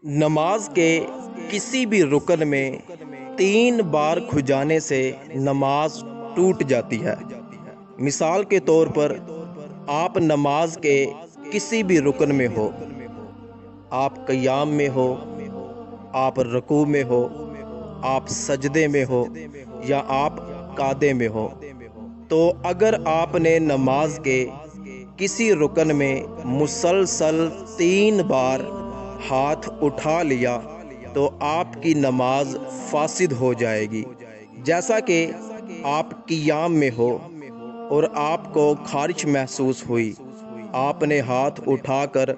نماز کے کسی بھی رکن میں 3 بار کھجانے سے نماز ٹوٹ جاتی ہے۔ مثال کے طور پر آپ نماز کے کسی بھی رکن میں ہو، آپ قیام میں ہو، آپ رکوع میں ہو، آپ سجدے میں ہو یا آپ قعدے میں ہو، تو اگر آپ نے نماز کے کسی رکن میں مسلسل 3 بار ہاتھ اٹھا لیا تو آپ کی نماز فاسد ہو جائے گی۔ جیسا کہ آپ قیام میں ہو اور آپ کو خارش محسوس ہوئی، آپ نے ہاتھ اٹھا کر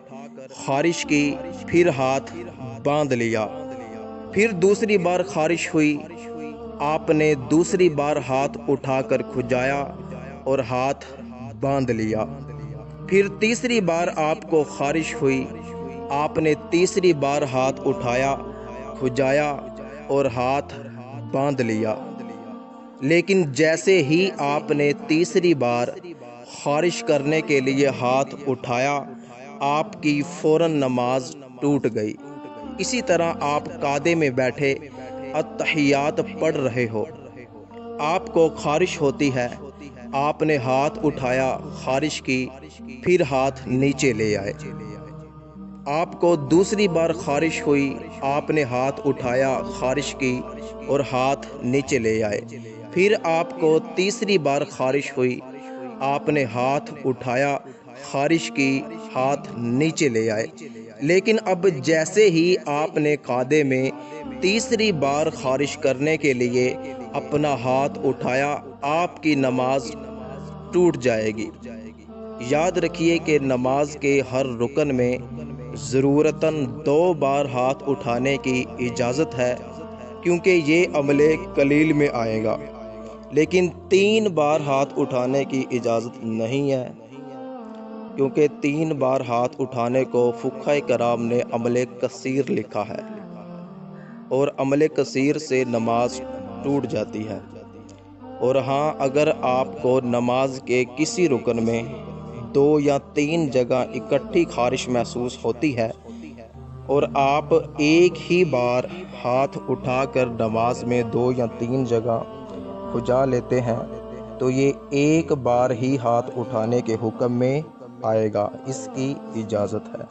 خارش کی، پھر ہاتھ باندھ لیا، پھر دوسری بار خارش ہوئی، آپ نے دوسری بار ہاتھ اٹھا کر کھجایا اور ہاتھ باندھ لیا، پھر تیسری بار آپ کو خارش ہوئی، آپ نے تیسری بار ہاتھ اٹھایا، کھجایا اور ہاتھ باندھ لیا۔ لیکن جیسے ہی آپ نے تیسری بار خارش کرنے کے لیے ہاتھ اٹھایا، آپ کی فوراً نماز ٹوٹ گئی۔ اسی طرح آپ قعدے میں بیٹھے اتحیات پڑھ رہے ہو، آپ کو خارش ہوتی ہے، آپ نے ہاتھ اٹھایا، خارش کی، پھر ہاتھ نیچے لے آئے، آپ کو دوسری بار خارش ہوئی، آپ نے ہاتھ اٹھایا، خارش کی اور ہاتھ نیچے لے آئے، پھر آپ کو تیسری بار خارش ہوئی، آپ نے ہاتھ اٹھایا، خارش کی، ہاتھ نیچے لے آئے۔ لیکن اب جیسے ہی آپ نے قعدے میں تیسری بار خارش کرنے کے لیے اپنا ہاتھ اٹھایا، آپ کی نماز ٹوٹ جائے گی۔ یاد رکھیے کہ نماز کے ہر رکن میں ضرورتاً 2 بار ہاتھ اٹھانے کی اجازت ہے، کیونکہ یہ عمل قلیل میں آئے گا، لیکن 3 بار ہاتھ اٹھانے کی اجازت نہیں ہے، کیونکہ 3 بار ہاتھ اٹھانے کو فقہائے کرام نے عمل کثیر لکھا ہے، اور عمل کثیر سے نماز ٹوٹ جاتی ہے۔ اور ہاں، اگر آپ کو نماز کے کسی رکن میں 2 یا 3 جگہ اکٹھی خارش محسوس ہوتی ہے اور آپ ایک ہی بار ہاتھ اٹھا کر نماز میں 2 یا 3 جگہ کھجا لیتے ہیں تو یہ ایک بار ہی ہاتھ اٹھانے کے حکم میں آئے گا، اس کی اجازت ہے۔